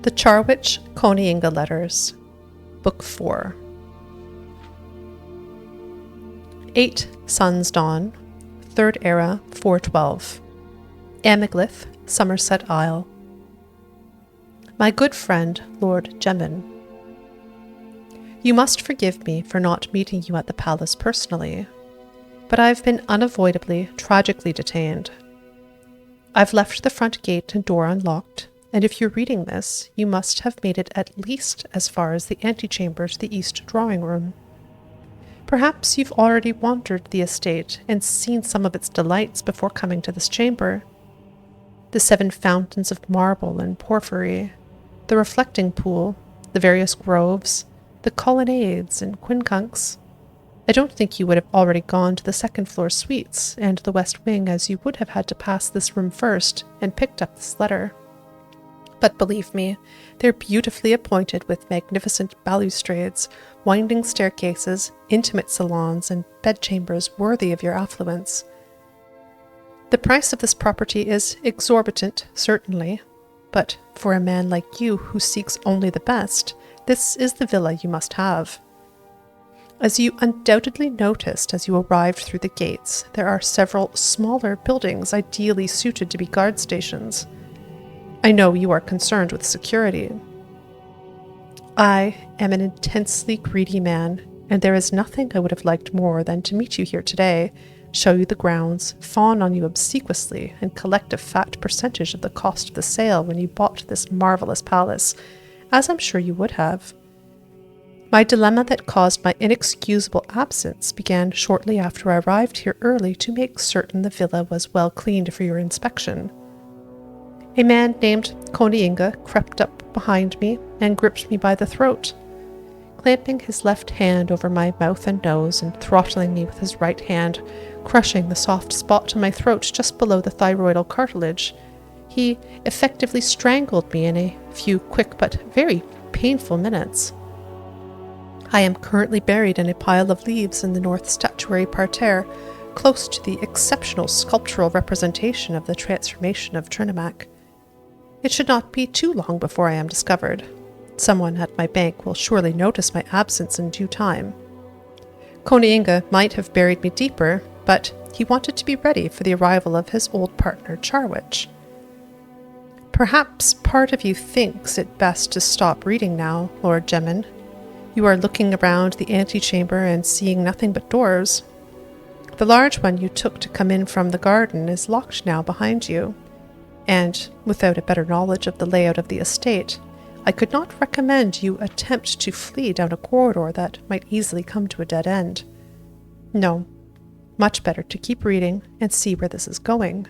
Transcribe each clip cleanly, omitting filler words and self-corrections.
The Charwich-Koniinge Letters, Book 4. 8 Sun's Dawn, 3rd Era, 412. Amyglyph, Somerset Isle. My good friend, Lord Gemin. You must forgive me for not meeting you at the palace personally, but I've been unavoidably, tragically detained. I've left the front gate and door unlocked, and if you're reading this, you must have made it at least as far as the antechamber to the east drawing room. Perhaps you've already wandered the estate and seen some of its delights before coming to this chamber. The 7 fountains of marble and porphyry, the reflecting pool, the various groves, the colonnades and quincunx. I don't think you would have already gone to the 2nd floor suites and the west wing, as you would have had to pass this room first and picked up this letter. But believe me, they're beautifully appointed with magnificent balustrades, winding staircases, intimate salons, and bedchambers worthy of your affluence. The price of this property is exorbitant, certainly, but for a man like you who seeks only the best, this is the villa you must have. As you undoubtedly noticed as you arrived through the gates, there are several smaller buildings ideally suited to be guard stations. I know you are concerned with security. I am an intensely greedy man, and there is nothing I would have liked more than to meet you here today, show you the grounds, fawn on you obsequiously, and collect a fat percentage of the cost of the sale when you bought this marvelous palace, as I'm sure you would have. My dilemma that caused my inexcusable absence began shortly after I arrived here early to make certain the villa was well cleaned for your inspection. A man named Koniinge crept up behind me and gripped me by the throat, clamping his left hand over my mouth and nose and throttling me with his right hand, crushing the soft spot on my throat just below the thyroidal cartilage. He effectively strangled me in a few quick but very painful minutes. I am currently buried in a pile of leaves in the north statuary parterre, close to the exceptional sculptural representation of the transformation of Trinimac. It should not be too long before I am discovered. Someone at my bank will surely notice my absence in due time. Koniinge might have buried me deeper, but he wanted to be ready for the arrival of his old partner Charwich. Perhaps part of you thinks it best to stop reading now, Lord Gemin. You are looking around the antechamber and seeing nothing but doors. The large one you took to come in from the garden is locked now behind you, and, without a better knowledge of the layout of the estate, I could not recommend you attempt to flee down a corridor that might easily come to a dead end. No, much better to keep reading and see where this is going.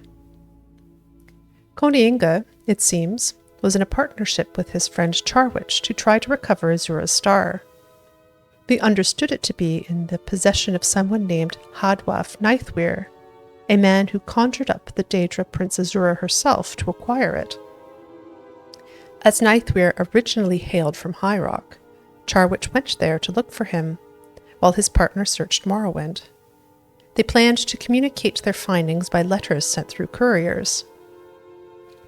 Koniinge, it seems, was in a partnership with his friend Charwich to try to recover Azura's star. We understood it to be in the possession of someone named Hadwaf Nithweir, a man who conjured up the Daedra Prince Azura herself to acquire it. As Nithweir originally hailed from High Rock, Charwich went there to look for him, while his partner searched Morrowind. They planned to communicate their findings by letters sent through couriers.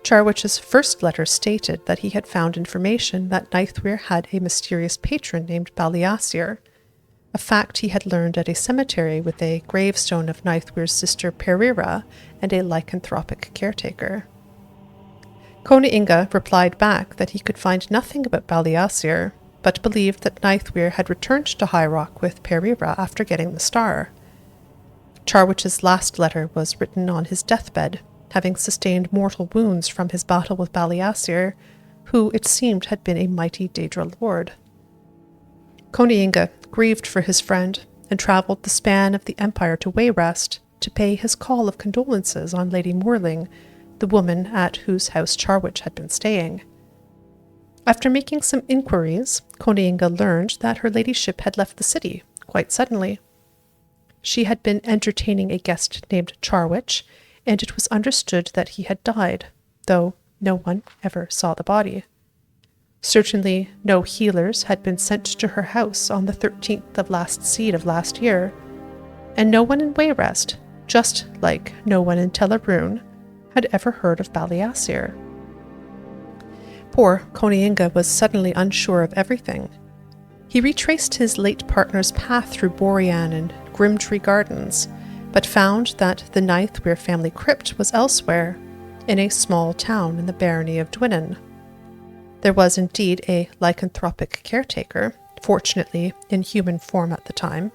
Charwich's first letter stated that he had found information that Nithweir had a mysterious patron named Baliasir, a fact he had learned at a cemetery with a gravestone of Nithweir's sister Perira and a lycanthropic caretaker. Koniinge replied back that he could find nothing about Baliasir, but believed that Nithweir had returned to High Rock with Perira after getting the star. Charwich's last letter was written on his deathbed, having sustained mortal wounds from his battle with Baliasir, who it seemed had been a mighty Daedra lord. Koniinge grieved for his friend and travelled the span of the Empire to Wayrest to pay his call of condolences on Lady Morling, the woman at whose house Charwich had been staying. After making some inquiries, Koniinge learned that her ladyship had left the city quite suddenly. She had been entertaining a guest named Charwich, and it was understood that he had died, though no one ever saw the body. Certainly no healers had been sent to her house on the 13th of last seed of last year, and no one in Wayrest, just like no one in Telarune, had ever heard of Baliasir. Poor Koniinge was suddenly unsure of everything. He retraced his late partner's path through Borean and Grimtree Gardens, but found that the Nightweir family crypt was elsewhere, in a small town in the barony of Dwinnen. There was indeed a lycanthropic caretaker, fortunately in human form at the time.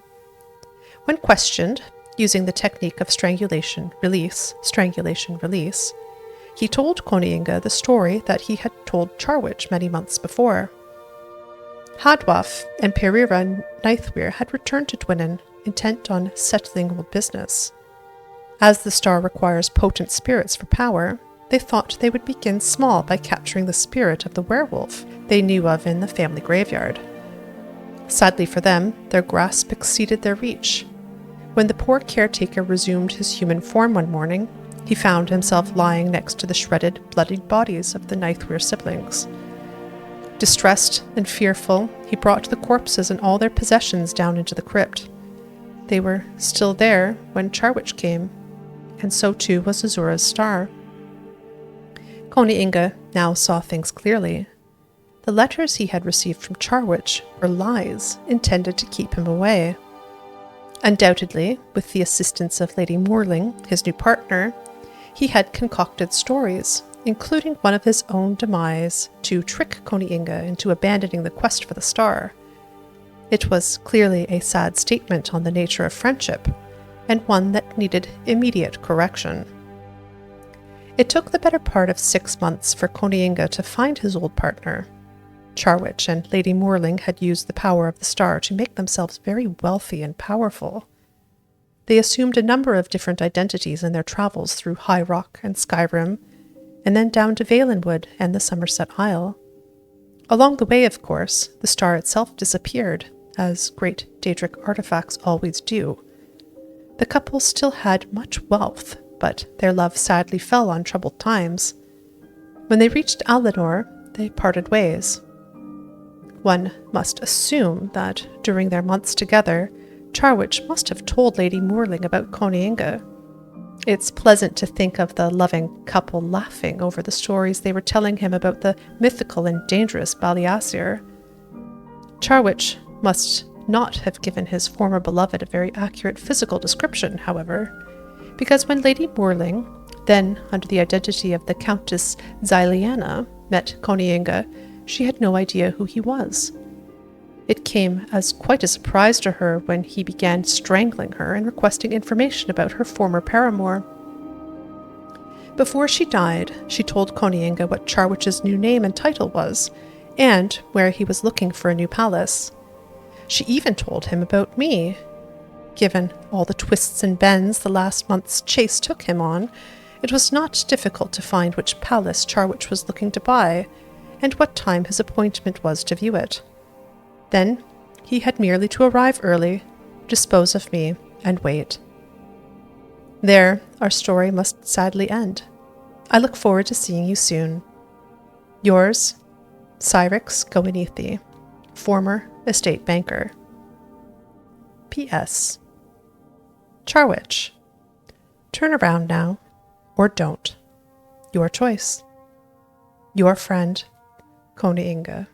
When questioned, using the technique of strangulation-release, he told Koniinge the story that he had told Charwich many months before. Hadwaf and Perira Nightweir had returned to Dwinnen, intent on settling old business. As the star requires potent spirits for power, they thought they would begin small by capturing the spirit of the werewolf they knew of in the family graveyard. Sadly for them, their grasp exceeded their reach. When the poor caretaker resumed his human form one morning, he found himself lying next to the shredded, bloodied bodies of the Nightweir siblings. Distressed and fearful, he brought the corpses and all their possessions down into the crypt. They were still there when Charwich came, and so too was Azura's star. Koniinge now saw things clearly. The letters he had received from Charwich were lies intended to keep him away. Undoubtedly, with the assistance of Lady Malyn, his new partner, he had concocted stories, including one of his own demise, to trick Koniinge into abandoning the quest for the star. It was clearly a sad statement on the nature of friendship, and one that needed immediate correction. It took the better part of 6 months for Koniinge to find his old partner. Charwich and Lady Malyn had used the power of the star to make themselves very wealthy and powerful. They assumed a number of different identities in their travels through High Rock and Skyrim, and then down to Valenwood and the Somerset Isle. Along the way, of course, the star itself disappeared, as great Daedric artifacts always do. The couple still had much wealth, but their love sadly fell on troubled times. When they reached Alinor, they parted ways. One must assume that during their months together, Charwich must have told Lady Malyn about Koniinge. It's pleasant to think of the loving couple laughing over the stories they were telling him about the mythical and dangerous Baliasir. Charwich must not have given his former beloved a very accurate physical description, however, because when Lady Malyn, then under the identity of the Countess Xyliana, met Koniinge, she had no idea who he was. It came as quite a surprise to her when he began strangling her and requesting information about her former paramour. Before she died, she told Koniinge what Charwich's new name and title was, and where he was looking for a new palace. She even told him about me. Given all the twists and bends the last month's chase took him on, it was not difficult to find which palace Charwich was looking to buy, and what time his appointment was to view it. Then he had merely to arrive early, dispose of me, and wait. There, our story must sadly end. I look forward to seeing you soon. Yours, Charwich-Koniinge, former estate banker. P.S. Charwich. Turn around now, or don't. Your choice. Your friend, Koniinge.